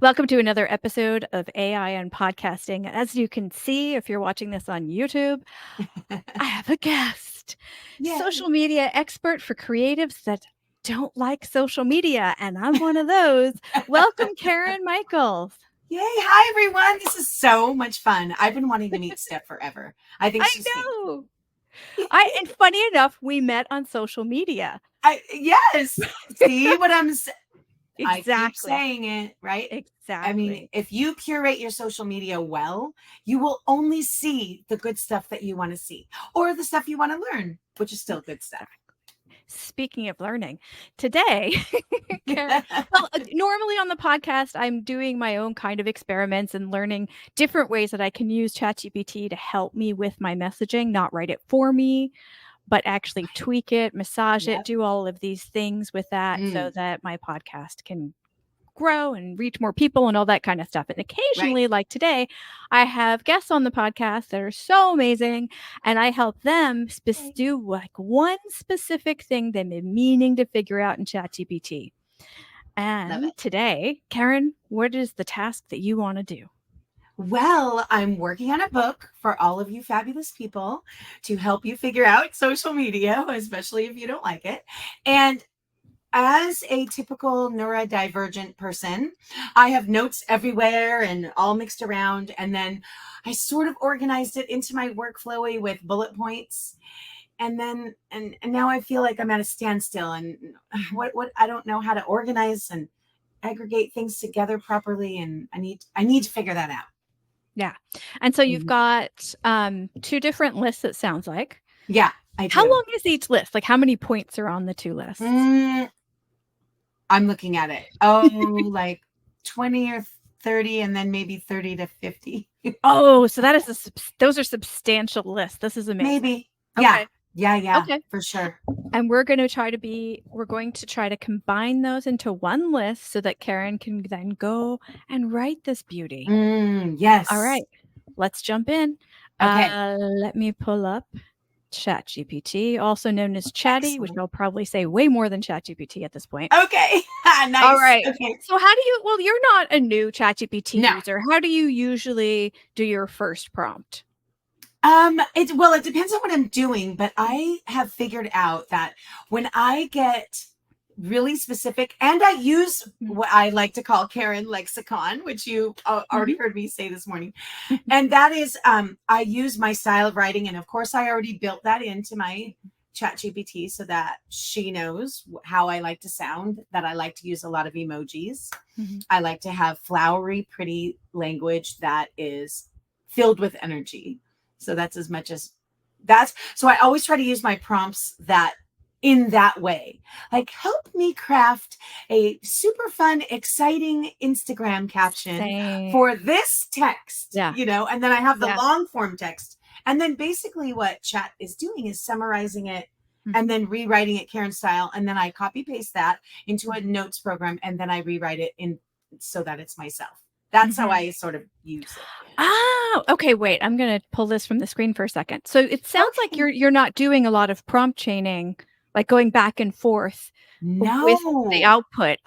Welcome to another episode of AI and podcasting. As you can see, if you're watching this on YouTube, I have a guest, Yay. social media expert for creatives that don't like social media. And I'm one of those. Welcome, Karen Michaels. Yay. Hi, everyone. This is so much fun. I've been wanting to meet Steph forever. I think I she's know. And funny enough, we met on social media. yes. See what I keep Exactly. saying it, right? I mean, Exactly. if you curate your social media well, you will only see the good stuff that you want to see or the stuff you want to learn, which is still good stuff. Speaking of learning, today, Karen, well, normally on the podcast, I'm doing my own kind of experiments and learning different ways that I can use ChatGPT to help me with my messaging, not write it for me, but actually Right. tweak it, massage it, Yep. do all of these things with that so Mm, that my podcast can grow and reach more people and all that kind of stuff. And right. occasionally, like today, I have guests on the podcast that are so amazing, and I help them Yay. do like one specific thing they've been meaning to figure out in ChatGPT. Love And it. today, Karen, what is the task that you want to do? Well, I'm working on a book for all of you fabulous people to help you figure out social media, especially if you don't like it. And as a typical neurodivergent person, I have notes everywhere and all mixed around. And then I sort of organized it into my workflowy with bullet points. And then and now I feel like I'm at a standstill and Mhm. what I don't know how to organize and aggregate things together properly. And I need to figure that out. Yeah. And so you've Mhm. got two different lists, it sounds like. Yeah, I How do. long is each list? Like, how many points are on the two lists? Mm, I'm looking at it. Oh, like 20 or 30, and then maybe 30 to 50. Oh, so that is those are substantial lists. This is amazing. Maybe. Yeah. Okay. Yeah. Yeah. Okay. For sure. And we're going to try to combine those into one list so that Karen can then go and write this beauty. All Yes. right. Let's jump in. Okay. Let me pull up ChatGPT, also known as Chatty, which Excellent. I'll probably say way more than ChatGPT at this point. Okay. All Nice. right. Okay. So how do you well, you're not a new ChatGPT No. user. How do you usually do your first prompt? It depends on what I'm doing, but I have figured out that when I get really specific and I use Mm, what I like to call Karen lexicon, which you already mhm. heard me say this morning. And that is I use my style of writing, and of course I already built that into my chat gpt so that she knows how I like to sound, that I like to use a lot of emojis. Mhm. I like to have flowery pretty language that is filled with energy. So that's as much as that's so I always try to use my prompts that in that way, like help me craft a super fun exciting Instagram caption Same. for this text, Yeah. and then I have the Yeah. long form text. And then basically what chat is doing is summarizing it and Mhm. then rewriting it Karen style. And then I copy paste that into a Mhm. notes program and then I rewrite it in so that it's myself. That's how Mhm. I sort of use it. Oh, okay, wait, I'm gonna pull this from the screen for a second. So it sounds like Okay. you're not doing a lot of prompt chaining, like going back and forth with the No. output.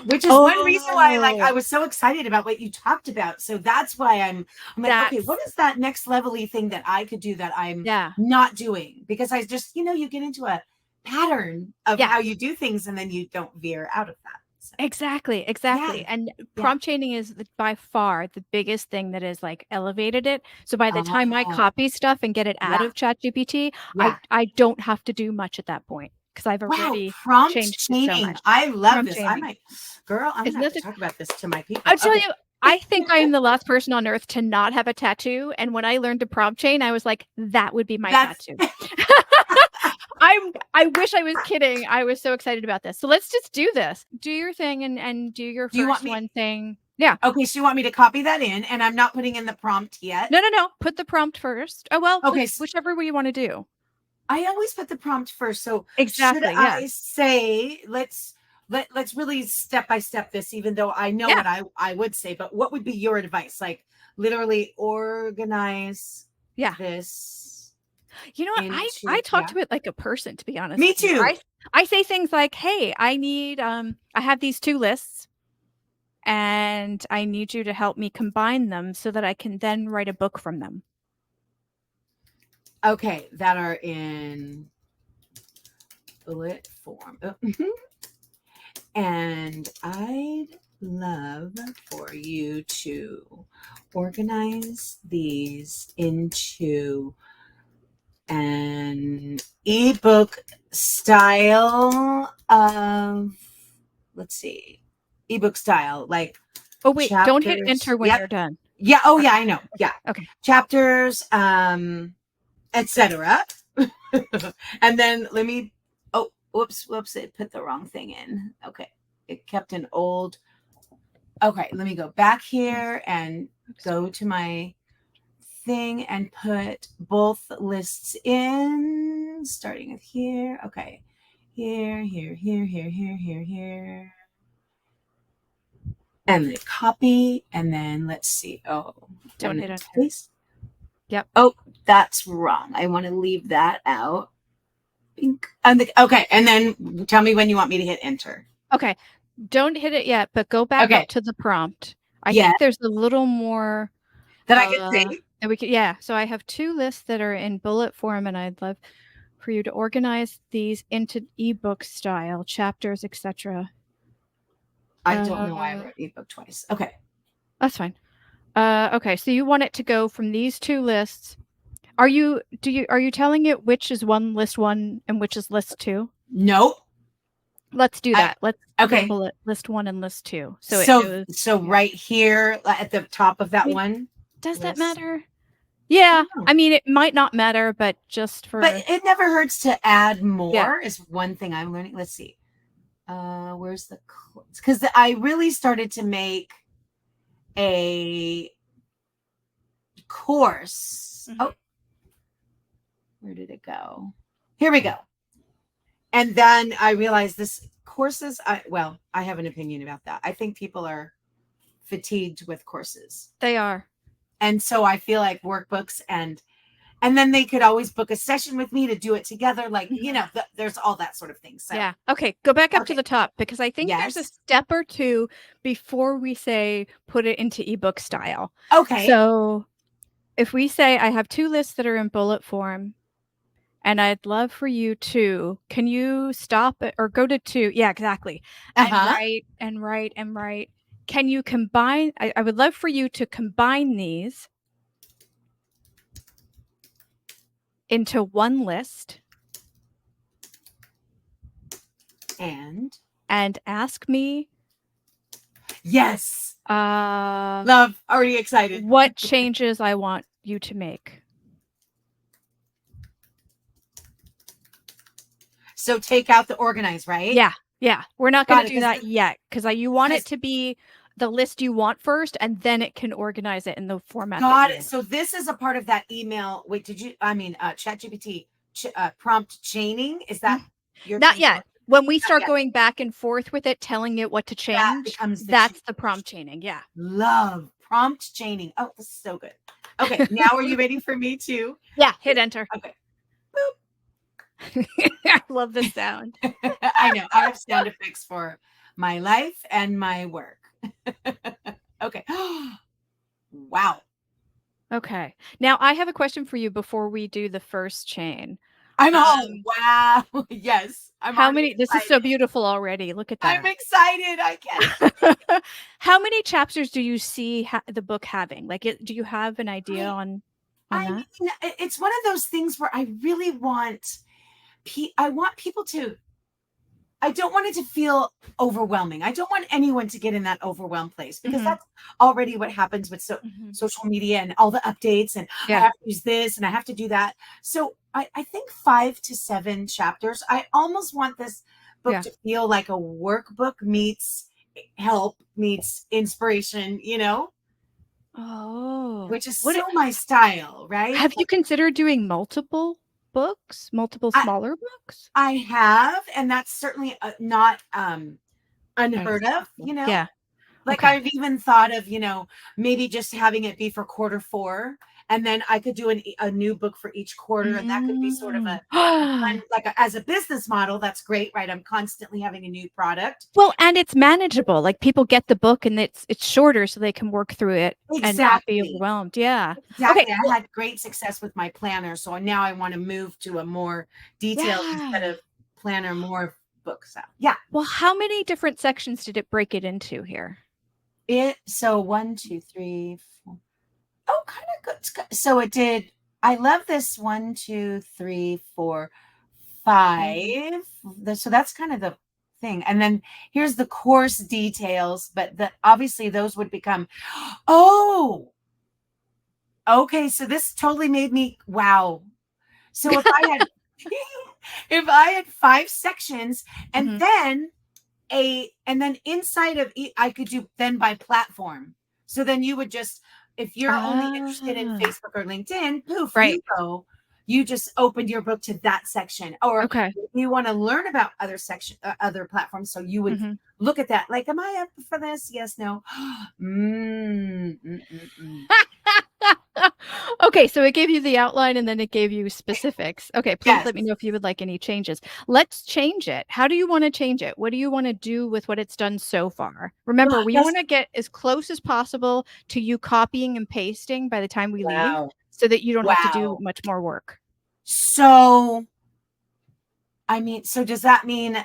Which is one reason why I Oh, was so excited about what you talked about. So that's why I'm like, okay, that's what is that next levely thing that I could do that I'm yeah, not doing? Because I just, you get into a pattern of yeah. how you do things and then you don't veer out of that. So Exactly, yeah, exactly, and yeah. prompt chaining is by far the biggest thing that has, like, elevated it, so by the time I Oh, copy stuff and get it out yeah, of ChatGPT, yeah. I don't have to do much at that point because 'cause I've Wow, already prompt changed it so chaining. much. I love Prompt this. I chaining. might, girl, I'm Isn't gonna have this to a talk about this to my people. I'll tell Okay. you, I think I am the last person on earth to not have a tattoo, and when I learned to prompt chain, I was like, "That would be my That's tattoo." I wish I was kidding. I was so excited about this. So let's just do this. Do your thing and do your do you want first me one thing. Yeah. okay, so you want me to copy that in and I'm not putting in the prompt yet? No, no, no. Put the prompt first. Oh, well, Okay, whichever way you wanna do. I always put the prompt first. So should Exactly, yeah. I say let's really step by step this, even though I know Yeah, what I would say, but what would be your advice? Like literally organize yeah. this You know what? I into talk yeah. to it like a person, to be honest Me with you. too. I say things like, "Hey, I need, I have these 2 lists, and I need you to help me combine them so that I can then write a book from them. Okay, that are in bullet form. And I'd love for you to organize these into an ebook style of, let's see, ebook style, like Oh, wait, don't hit chapters. enter when Yep. you're done. Yeah. Oh, Okay. yeah, I know. Yeah. Okay. Chapters, etc. And then let me, oh, whoops, it put the wrong thing in. Okay. It kept an old, okay, let me go back here and go to my thing and put both lists in, starting with here. Okay. Here. And then copy, and then let's see. Oh, Don't and hit then enter. paste. Yep. Oh, that's wrong. I want to leave that out. And okay, and then tell me when you want me to hit enter. Okay. Don't hit it yet, but go back Okay. up to the prompt. I Yeah, think there's a little more that I can see. that we could, yeah. So I have 2 lists that are in bullet form, and I'd love for you to organize these into ebook style, chapters, etc. I don't know why I wrote ebook twice. Okay. That's fine. Okay, so you want it to go from these 2 lists. Are you telling it which is list 1 and which is list 2? Nope. Let's do I that. Let's okay. label it list 1 and list 2. So it So goes, so yeah. right here at the top of that Wait, one. does that List. matter? Yeah, Oh. I mean, it might not matter, but just for, But it never hurts to add yeah. more is one thing I'm learning. Let's see. Where's the, because I really started to make a course. Mhm. Oh, where did it go? Here we go. And then I realized this courses. Well, I have an opinion about that. I think people are fatigued with courses, They are. and so I feel like workbooks and then they could always book a session with me to do it together. Like, there's all that sort of thing. So Yeah. Okay, go back up to okay, the top because I think there's a yes, step or 2 before we say put it into ebook style. okay, So, if we say I have 2 lists that are in bullet form, and I'd love for you to, can you stop it or go to 2? Yeah, exactly. And uh-huh, write and write and write. Can you combine, I would love for you to combine these into one list and and ask me yes, uh love, already excited. what changes I want you to make. So take out the organize, right? Yeah, yeah. We're not gonna Got it. do that yet because you want it Because to be the list you want first, and then it can organize it in the format that got you it. want. So this is a part of that email. Wait, ChatGPT prompt chaining? Is that Mm. your Not term for yet. it? When we Not start yet. going back and forth with it, telling it what to That change, becomes the that's the change. prompt chaining, yeah. Love prompt chaining. Oh, this is so good. Okay, now are you ready for me to? Yeah, hit enter. Okay. I love the sound. I know. I have sound effects for my life and my work. Okay. Wow. Okay. Now I have a question for you before we do the first chain. I'm all Um, wow. Yes. I'm how already many, this is so excited. beautiful already, look at I'm that. excited. I can't. How many chapters do you see the book having? Like, do you have an idea I on I that? mean, it's one of those things where I really want I want people to I don't want it to feel overwhelming. I don't want anyone to get in that overwhelmed place because Mhm, that's already what happens with mhm. social media and all the updates. And I Yeah, have to use this and I have to do that. So I think 5 to 7 chapters. I almost want this book yeah. to feel like a workbook meets help meets inspiration, Oh, which is what so my style, right? have you considered doing multiple books? Multiple I, smaller books? I have, and that's certainly not unheard of, Unacceptable. Yeah, Like okay. I've even thought of, maybe just having it be for quarter 4 and then I could do a new book for each quarter, and that could be sort of Mm. a fun, like as a business model, that's great, right? I'm constantly having a new product. Well, and it's manageable. Like people get the book and it's shorter so they can work through it and not be Exactly. overwhelmed. Yeah. Okay. Exactly. I Well, had great success with my planner, so now I want to move to a more detailed instead yeah. of planner, more book style. Yeah. Well, how many different sections did it break it into here? So 1, 2, 3, 4. Oh, kind of good. So it did. I love this 1, 2, 3, 4, Mhm. 5. So that's kind of the thing. And then here's the course details, but obviously those would become, oh, okay. So this totally made me wow. So if I had if I had 5 sections, and Mhm. then inside of I could do then by platform. So then you would just, if you're only interested in Ah, Facebook or LinkedIn, poof, right. you just opened your book to that section. Or Okay. if you want to learn about other platforms, so you would Mhm. look at that, like, am I up for this? Yes, no. Mm. Okay, so it gave you the outline and then it gave you specifics. Okay, please Yes. let me know if you would like any changes. Let's change it. How do you wanna change it? What do you wanna do with what it's done so far? Well, Remember, I we guess. wanna get as close as possible to you copying and pasting by the time we leave Wow. so that you don't have to do Wow. much more work. So, I mean, so does that mean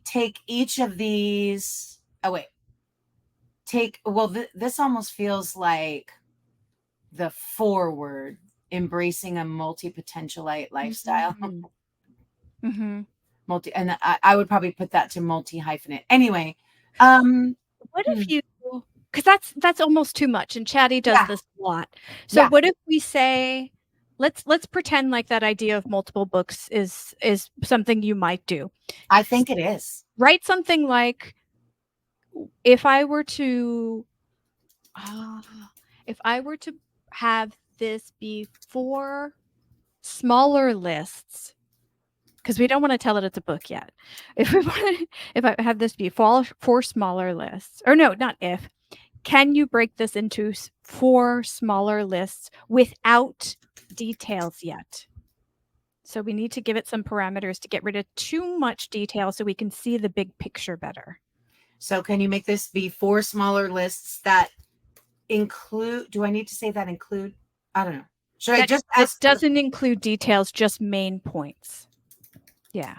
take each of these? Oh wait, well, this almost feels like the forward, embracing a multi-potentialite lifestyle. Mhm. Mhm. And I would probably put that to multi-hyphenate. Anyway, um, What hmm, if you 'cause that's almost too much, and Chatty does yeah, this a lot. So yeah, what if we say let's pretend like that idea of multiple books is something you might do. I S think it is. Write something like, if I were to ah, if I were to have this be 4 smaller lists, because we don't wanna tell it it's a book yet. If we wanna if I have this be 4 smaller lists, or no, not if. Can you break this into 4 smaller lists without details yet? So we need to give it some parameters to get rid of too much detail so we can see the big picture better. So can you make this be 4 smaller lists that include? Do I need to say that include? I don't know. Should I That just that ask for the? doesn't include details, just main points. Yeah,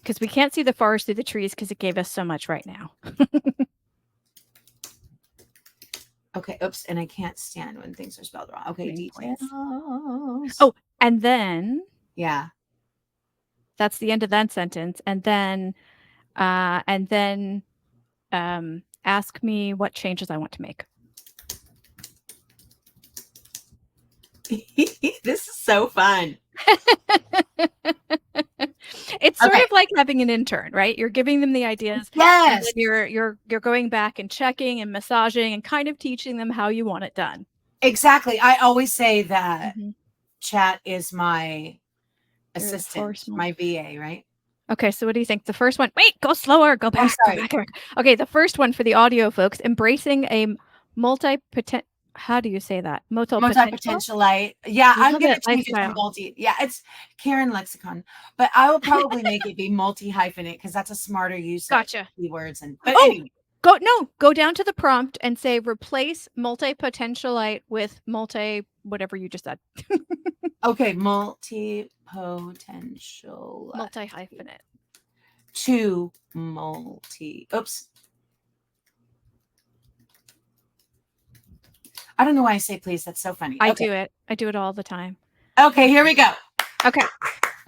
because we can't see the forest through the trees because it gave us so much right now. Okay, oops, and I can't stand when things are spelled wrong. Okay, Main points. details. Oh, and then Yeah. that's the end of that sentence, and then, ask me what changes I want to make. This is so fun. It's sort Okay. of like having an intern, right? You're giving them the ideas, and then Yes, you're going back and checking and massaging and kind of teaching them how you want it done. exactly. I always say that Mhm. chat is my You're the assistant, force mul my VA, right? Okay, so what do you think? The first one wait, go slower, I'm go sorry. back, go back. Okay, the first one for the audio folks, embracing a multi-poten how do you say that? Multi-potential? Multi-potentialite. Yeah, I'm Love gonna it, change it to lifestyle. multi. Yeah, it's Karen lexicon, but I will probably make it be multi-hyphenate because that's a smarter use of Gotcha. keywords. And but Oh, anyway, go down to the prompt and say, "Replace multi-potentialite with multi" whatever you just said. okay, multi-potential Multi-hyphenate. to multi. Oops. I don't know why I say please. That's so funny. I Okay. do it. I do it all the time. Okay, here we go. Okay.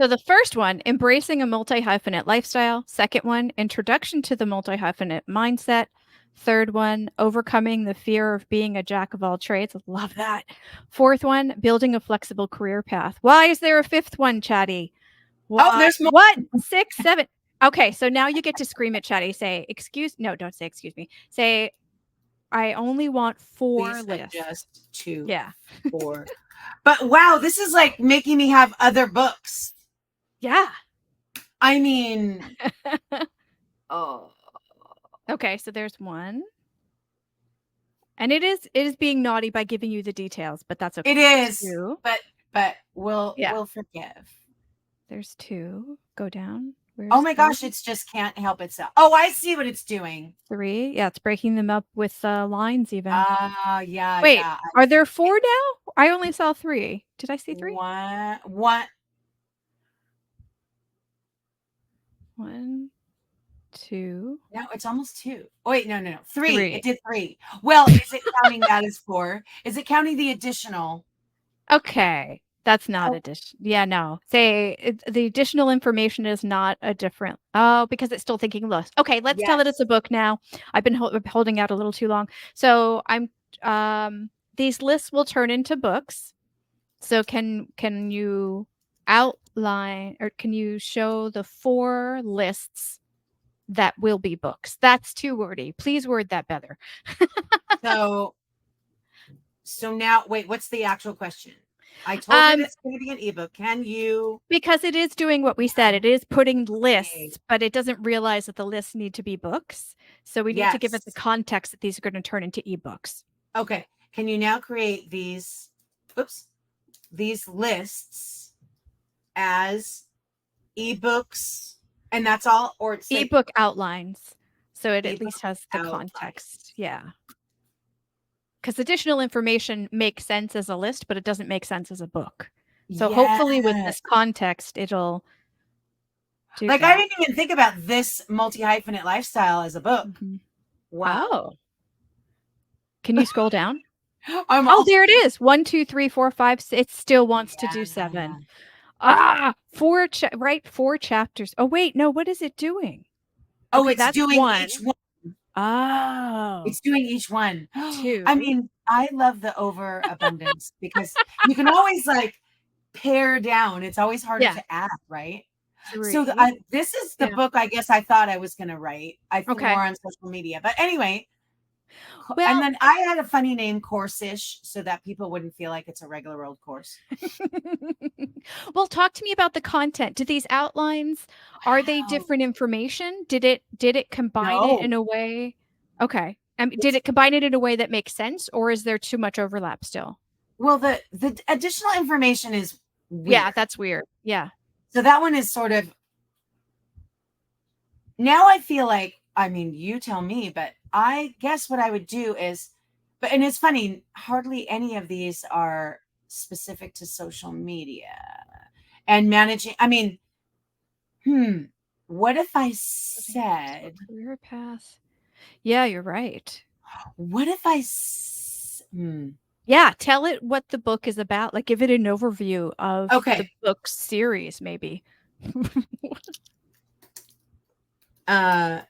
So the first one, embracing a multi-hyphenate lifestyle. Second one, introduction to the multi-hyphenate mindset. Third one, overcoming the fear of being a jack of all trades. Love that. Fourth one, building a flexible career path. Why is there a fifth one, Chatty? Oh, Why? there's more. What? 6, 7. Okay, so now you get to scream at Chatty. Say, excuse no, don't say excuse me. Say, I only want 4 Please lists. adjust to Yeah. 4. But wow, this is like making me have other books. Yeah. I mean, oh, Okay, so there's 1. And it is being naughty by giving you the details, but that's It okay. There's is, 2. but we'll Yeah, we'll forgive. there's 2. Go down. Oh Where's my 3? gosh, it's just can't help itself. Oh, I see what it's doing. 3. Yeah, it's breaking them up with, lines even. Ah, yeah, Wait, yeah. are there 4 now? I only saw 3. Did I see 3? One. 1, 2, No, it's almost two. Oh, wait, no, no, no. Three. It 3. did three. Well, is it counting that as four? Is it counting the additional? Okay, that's not Oh, addition yeah, no. Say the additional information is not a different because it's still thinking list. Okay, let's tell it it's yes. a book now. I've been holding out a little too long. So these lists will turn into books. So can you outline or can you show the 4 lists that will be books? That's too wordy. Please word that better. So now, wait, what's the actual question? I told it Um, it's going to be an ebook. Can you? Because it is doing what we said, it is putting Okay. lists, but it doesn't realize that the lists need to be books. So we need to give it the Yes. context that these are gonna turn into ebooks. Okay. Can you now create these? Oops. These lists as ebooks, and that's all, or say Ebook outlines, so it at ebook least has the outline. context, yeah. Because additional information makes sense as a list, but it doesn't make sense as a book. So hopefully with Yes. this context, it'll do Like I that. didn't even think about this multi-hyphenate lifestyle as a book. Mhm. Wow. Oh, can you scroll down? I'm Oh, all there it is. 1, 2, 3, 4, 5, it still wants to do 7. yeah. 4 chapters. Oh, wait, no, what is it doing? Oh, Okay, it's that's doing 1. each one. Oh, It's doing each one. I 2, mean, I love the overabundance because you can always like pare down. It's always harder yeah, to add, right? So 3, this is the yeah, book I guess I thought I was going to write. I threw more okay. on social media. But anyway, and Well then I had a funny name, Course-ish, so that people wouldn't feel like it's a regular old course. well, talk to me about the content. Do these outlines are they Wow. different information? Did it combine it in No, a way okay. Did it's it combine it in a way that makes sense, or is there too much overlap still? well, the additional information is Yeah, weird. that's weird. Yeah. So that one is sort of now I feel like, I mean, you tell me, but I guess what I would do is, but and it's funny, hardly any of these are specific to social media and managing. I mean, hmm, what if I Building a personal said, career path. Yeah, you're right. what if Yeah, tell it what the book is about, like, give it an overview of the okay, book series, maybe. uh,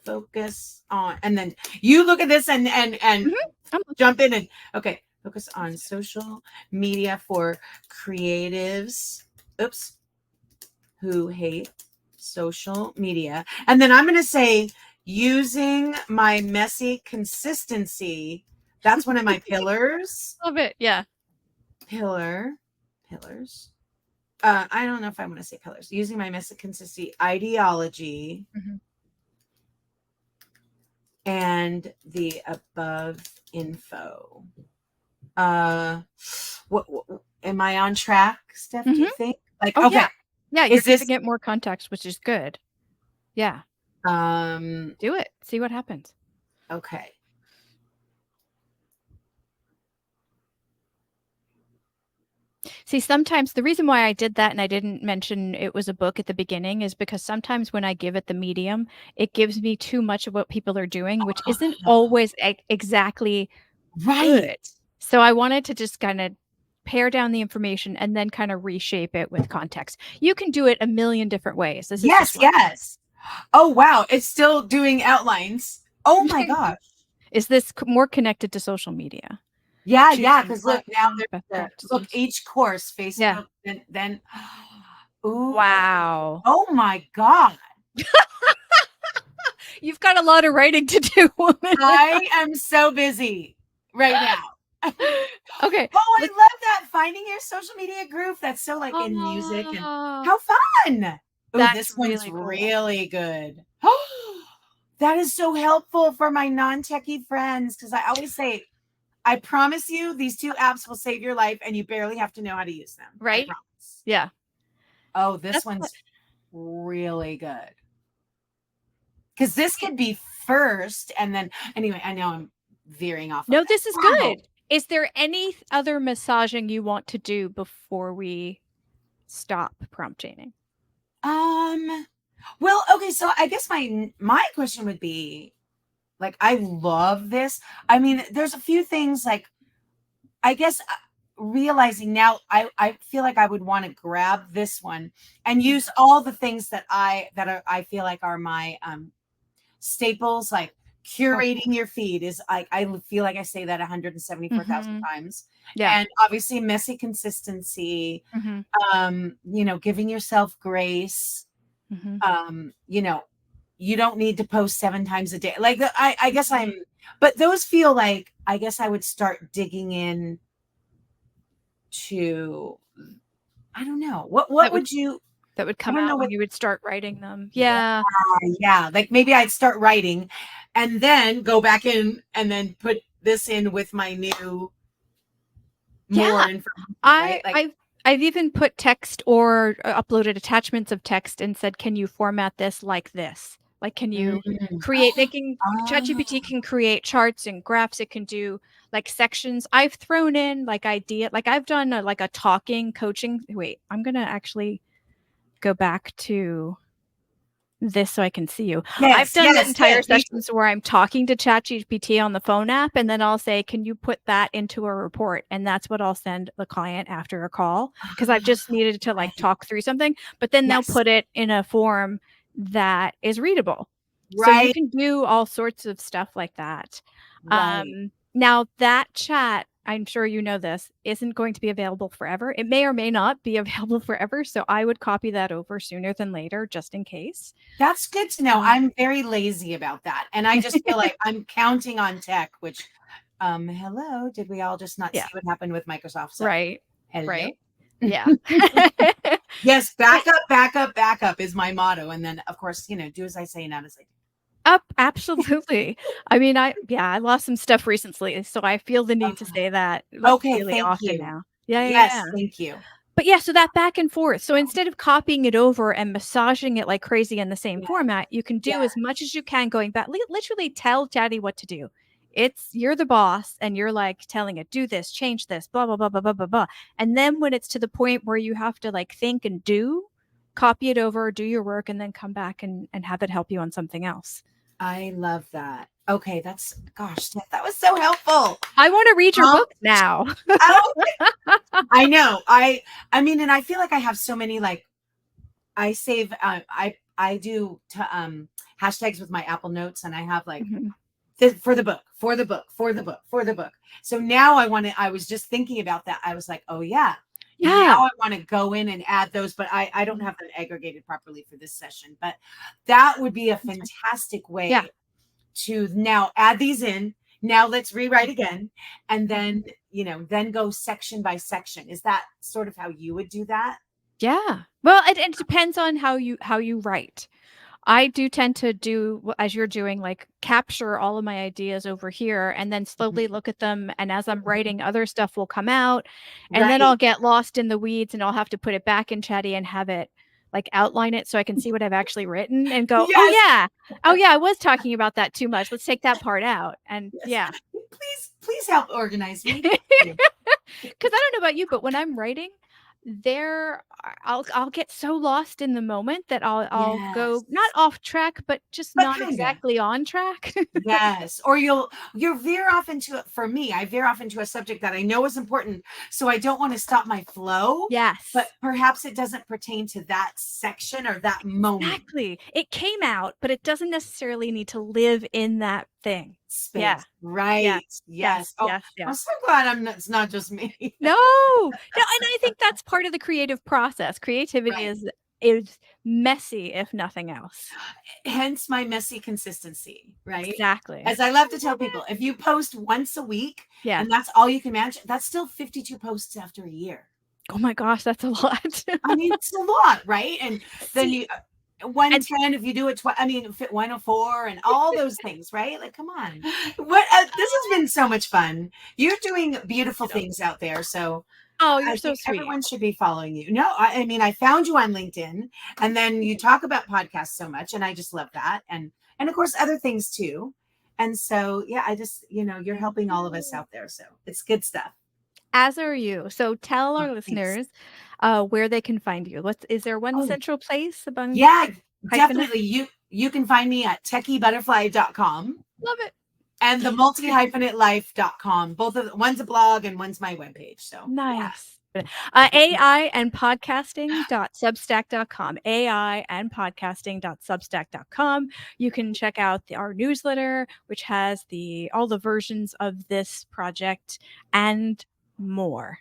focus on, and then you look at this and Mhm. I'm looking. jump in and okay, focus on social media for creatives. Oops, who hate social media. And then I'm going to say using my messy consistency. That's one of my pillars. Love it, yeah. Pillars. I don't know if I want to say pillars. Using my messy consistency ideology Mhm. and the above info. Uh, what am I on track, Steph? Do Mhm. you think? Like, Oh, okay, yeah. Yeah, you're is giving this it more context, which is good. Yeah, um do it. See what happens. okay? See, sometimes the reason why I did that and I didn't mention it was a book at the beginning is because sometimes when I give it the medium, it gives me too much of what people are doing, which isn't always exactly Right. good. So I wanted to just kinda pare down the information and then kinda reshape it with context. You can do it a million different ways. This is just Yes, one. yes. Oh, wow, it's still doing outlines. Oh my gosh. Is this more connected to social media? Yeah, yeah, Choosing because look, now platforms, there's best look, practices. each course, Yeah. Facebook, then ooh, Wow. oh my god. You've got a lot of writing to do, woman. I am so busy right now. Okay, Oh, I let's love that, finding your social media group, that's so, like, in music and Ah. how fun. Oh, That's this one's really cool. really good. That is so helpful for my non-techie friends because I always say, I promise you, these two apps will save your life and you barely have to know how to use them. I Right? promise. Yeah. Oh, this That's what one's really good. Because this could be first and then, anyway, I know I'm veering off of No, that. this is Wow. good. Is there any other massaging you want to do before we stop prompt chaining? Um, well, okay, so I guess my question would be like, I love this. I mean, there's a few things like I guess realizing now, I feel like I would want to grab this one and use Mhm. all the things I feel like are my staples, like Okay. curating your feed is like I feel like I say that 174,000 Mhm. times. Yeah. And obviously messy consistency, Mhm. giving yourself grace, Mhm. you know, you don't need to post 7 times a day. Like I guess Mhm. but those feel like I guess I would start digging in to I don't know. What That would would you that would I come don't know out when what you would start writing them. yeah, Yeah. yeah. Like maybe I'd start writing and then go back in and then put this in with my new more Yeah. information, right? I Like I've I've even put text or uploaded attachments of text and said, "Can you format this like this?" Like, can you mm. create making ChatGPT Oh, can create charts and graphs. It can do like sections. I've thrown in like like I've done like a talking coaching. Wait, I'm gonna actually go back to this so I can see you. I've yes, done yes, entire good. Me too. sessions where I'm talking to ChatGPT on the phone app, and then I'll say, "Can you put that into a report?" And that's what I'll send the client after a call because I've just needed to like Right. talk through something, but then they'll Yes. put it in a form that is readable. So you Right. can do all sorts of stuff like that. Right. Now that chat, I'm sure you know this, isn't going to be available forever. It may or may not be available forever, so I would copy that over sooner than later just in case. That's good to know. Um I'm very lazy about that. And I just feel like I'm counting on tech, which hello, did we all just not Yeah, see what happened with Microsoft? So right, hello. right. Yeah. Yes, But back up, back up, back up is my motto. And then of course, do as I say, not as I absolutely. I mean, I lost some stuff recently, so I feel the need to do. say that, like, Okay, really thank often you. now. Yeah, yeah, Yes, yeah. thank you. But yeah, so that back and forth. So instead of copying it over and massaging it like crazy in the same Yeah, format, you can do yeah. as much as you can going back. Literally tell Chatty what to do. It's you're the boss and you're like telling it, do this, change this, blah, blah, blah, blah, blah, blah, blah. And then when it's to the point where you have to like think and do, copy it over, do your work, and then come back and have it help you on something else. I love that. Okay, that's gosh, that was so helpful. I want to read your book Prompt. now. Oh, I know. I mean, and I feel like I have so many like I save I do hashtags with my Apple Notes and I have like Mhm. for the book, for the book, for the book, for the book. So now I was just thinking about that. I was like, oh yeah. Now Yeah. I want to go in and add those, but I don't Mhm. have them aggregated properly for this session. But that would be a That's fine. fantastic Yeah. way to now add these in. Now let's rewrite again. And Mhm. then, then go section by section. Is that sort of how you would do that? Yeah. Well, it depends on how you write. I do tend to do as you're doing, like, capture all of my ideas over here and then slowly Mhm. look at them, and as I'm writing, other stuff will come out, and then Right. I'll get lost in the weeds, and I'll have to put it back in Chatty and have it, like, outline it so I can see what I've actually written and go, "Oh, Yes. yeah. Oh, yeah, I was talking about that too much. Let's take that part out." And Yes. yeah. Please help organize me. 'Cause Thank you. I don't know about you, but when I'm writing, I'll get so lost in the moment that I'll go not Yes. off track, but just But not kinda. exactly on track. Yes. Or you'll veer off into it for me, I veer off into a subject that I know is important, so I don't want to stop my flow, but Yes, perhaps it doesn't pertain to that section or that moment. exactly. It came out, but it doesn't necessarily need to live in that thing. Yeah. Space. Yes, Right. yes, Yes. Oh, yes, I'm yes. so glad it's not just me. No, no, and I think that's part of the creative process. Creativity Right. is messy, if nothing else. Hence my messy consistency, right? Exactly. As I love to tell people, if you post once a week Yeah. and that's all you can manage, that's still 52 posts after a year. Oh my gosh, that's a lot. I mean, it's a lot, right? And then See, you and 110 if you do it I mean, fit 104 and all those things, right? Like, come on. What this has been so much fun. You're doing beautiful things out there, so oh, you're I so think sweet. everyone should be following you. No, I mean, I found you on LinkedIn, and then you talk about podcasts so much, and I just love that, and of course other things too. And so, yeah, I just, you're Thank helping all of us you. out there, so it's good stuff. As are you. So tell Oh, our thanks. listeners, where they can find you. What's is there one Oh, central place among yeah, hyphenate? definitely. You can find me at techiebutterfly.com Love it. and the multi-life.com. Both of one's a blog and one's my webpage. So yeah. Nice. AI and podcasting.substack.com. AI and podcasting.substack.com. You can check out our newsletter, which has all the versions of this project and more.